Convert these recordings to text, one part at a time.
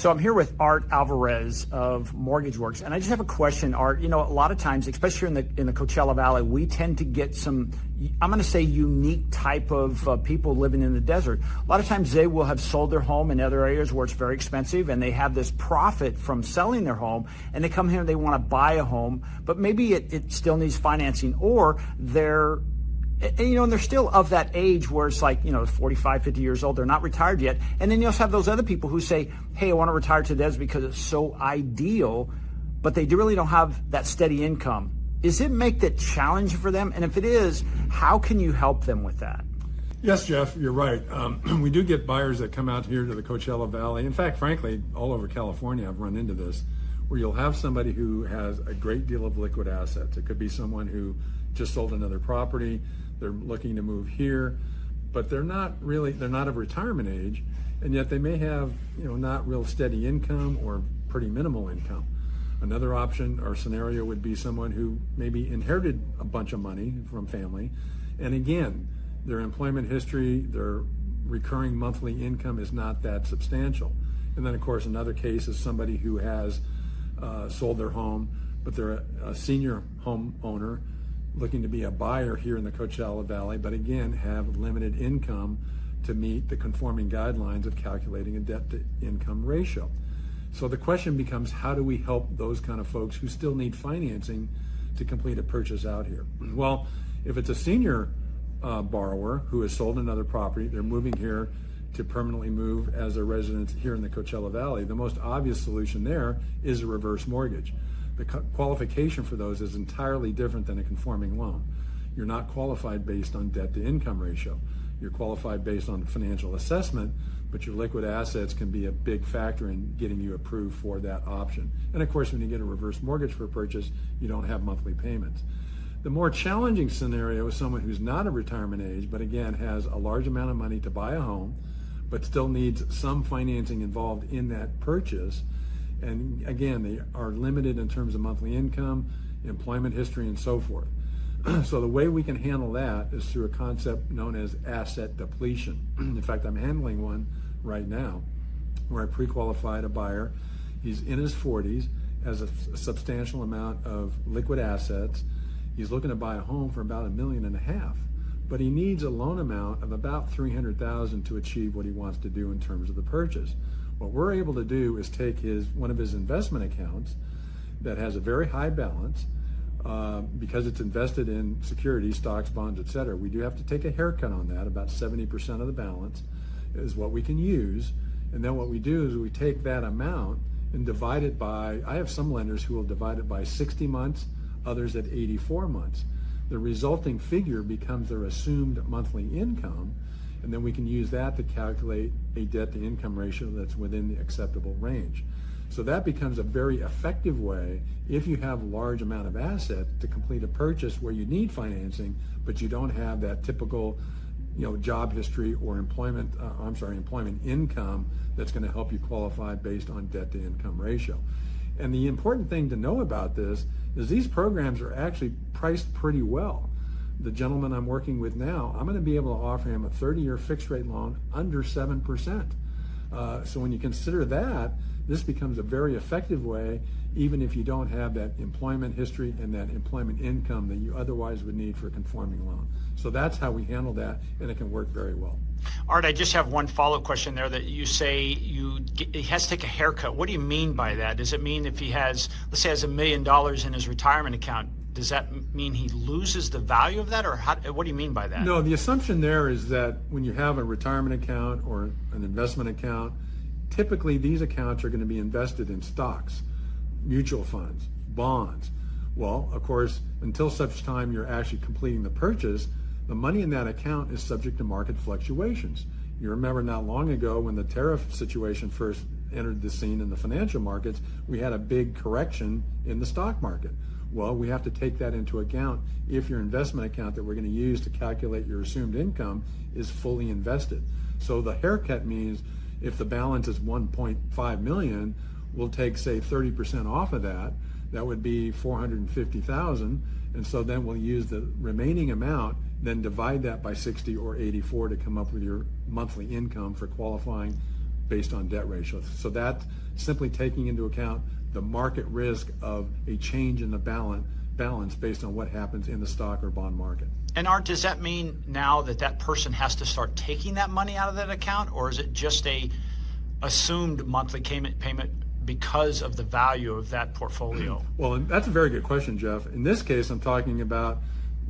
So I'm here with Art Alvarez of MortgageWorks, and I just have a question, Art. You know, a lot of times, especially in the Coachella Valley, we tend to get some, I'm going to say, unique type of people living in the desert. A lot of times they will have sold their home in other areas where it's very expensive, and they have this profit from selling their home, and they come here and they want to buy a home, but maybe it still needs financing, or they're and they're still of that age where it's like, 45, 50 years old, they're not retired yet. And then you also have those other people who say, hey, I want to retire to this because it's so ideal, but they really don't have that steady income. Does it make that challenging for them? And if it is, how can you help them with that? Yes, Jeff, you're right. We do get buyers that come out here to the Coachella Valley. In fact, frankly, all over California, I've run into this, where you'll have somebody who has a great deal of liquid assets. It could be someone who just sold another property. They're looking to move here, but they're not of retirement age, and yet they may have, not real steady income or pretty minimal income. Another option or scenario would be someone who maybe inherited a bunch of money from family, and again, their employment history, their recurring monthly income is not that substantial. And then, of course, another case is somebody who has sold their home, but they're a senior homeowner looking to be a buyer here in the Coachella Valley, but again, have limited income to meet the conforming guidelines of calculating a debt-to-income ratio. So the question becomes, how do we help those kind of folks who still need financing to complete a purchase out here? Well, if it's a senior borrower who has sold another property, they're moving here to permanently move as a resident here in the Coachella Valley, the most obvious solution there is a reverse mortgage. The qualification for those is entirely different than a conforming loan. You're not qualified based on debt to income ratio. You're qualified based on financial assessment, but your liquid assets can be a big factor in getting you approved for that option. And of course, when you get a reverse mortgage for a purchase, you don't have monthly payments. The more challenging scenario is someone who's not of retirement age, but again has a large amount of money to buy a home, but still needs some financing involved in that purchase. And again, they are limited in terms of monthly income, employment history, and so forth. So the way we can handle that is through a concept known as asset depletion. In fact, I'm handling one right now where I pre-qualified a buyer. He's in his 40s, has a substantial amount of liquid assets. He's looking to buy a home for about $1.5 million, but he needs a loan amount of about $300,000 to achieve what he wants to do in terms of the purchase. What we're able to do is take one of his investment accounts that has a very high balance because it's invested in securities, stocks, bonds, etc. We do have to take a haircut on that. About 70% of the balance is what we can use. And then what we do is we take that amount and divide it by, I have some lenders who will divide it by 60 months, others at 84 months. The resulting figure becomes their assumed monthly income, and then we can use that to calculate a debt-to-income ratio that's within the acceptable range. So that becomes a very effective way, if you have a large amount of assets, to complete a purchase where you need financing, but you don't have that typical job history or employment income that's going to help you qualify based on debt-to-income ratio. And the important thing to know about this is these programs are actually priced pretty well. The gentleman I'm working with now, I'm going to be able to offer him a 30-year fixed rate loan under 7%. So when you consider that, this becomes a very effective way, even if you don't have that employment history and that employment income that you otherwise would need for a conforming loan. So that's how we handle that, and it can work very well. Art, I just have one follow-up question there that you say he has to take a haircut. What do you mean by that? Does it mean if he has, let's say, has $1 million in his retirement account, does that mean he loses the value of that, or what do you mean by that? No, the assumption there is that when you have a retirement account or an investment account, typically these accounts are going to be invested in stocks, mutual funds, bonds. Well, of course, until such time you're actually completing the purchase, the money in that account is subject to market fluctuations. You remember not long ago when the tariff situation first entered the scene in the financial markets, we had a big correction in the stock market. Well, we have to take that into account if your investment account that we're going to use to calculate your assumed income is fully invested. So the haircut means if the balance is 1.5 million, we'll take, say, 30% off of that. That would be 450,000. And so then we'll use the remaining amount, then divide that by 60 or 84 to come up with your monthly income for qualifying based on debt ratio. So that's simply taking into account the market risk of a change in the balance based on what happens in the stock or bond market. And Art, does that mean now that that person has to start taking that money out of that account, or is it just a assumed monthly payment because of the value of that portfolio? Well, and that's a very good question, Jeff. In this case, I'm talking about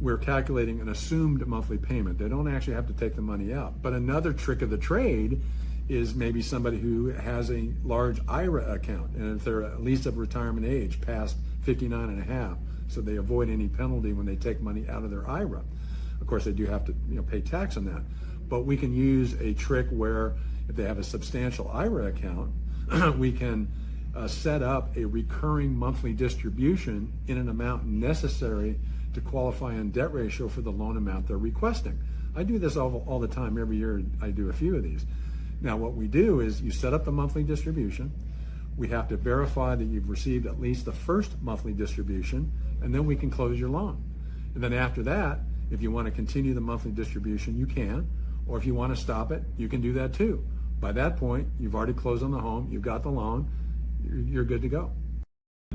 we're calculating an assumed monthly payment. They don't actually have to take the money out. But another trick of the trade is maybe somebody who has a large IRA account, and if they're at least of retirement age, past 59 and a half, so they avoid any penalty when they take money out of their IRA. Of course, they do have to pay tax on that. But we can use a trick where if they have a substantial IRA account, we can set up a recurring monthly distribution in an amount necessary to qualify on debt ratio for the loan amount they're requesting. I do this all the time. Every year I do a few of these. Now what we do is you set up the monthly distribution. We have to verify that you've received at least the first monthly distribution, and then we can close your loan. And then after that, if you want to continue the monthly distribution, you can, or if you want to stop it, you can do that too. By that point, you've already closed on the home, you've got the loan, you're good to go.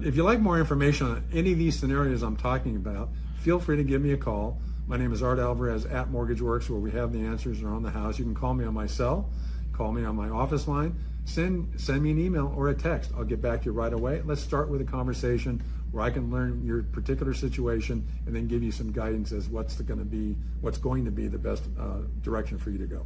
If you'd like more information on any of these scenarios I'm talking about, feel free to give me a call. My name is Art Alvarez at MortgageWorks, where we have the answers around the house. You can call me on my cell, call me on my office line, send me an email or a text. I'll get back to you right away. Let's start with a conversation where I can learn your particular situation and then give you some guidance as what's going to be the best direction for you to go.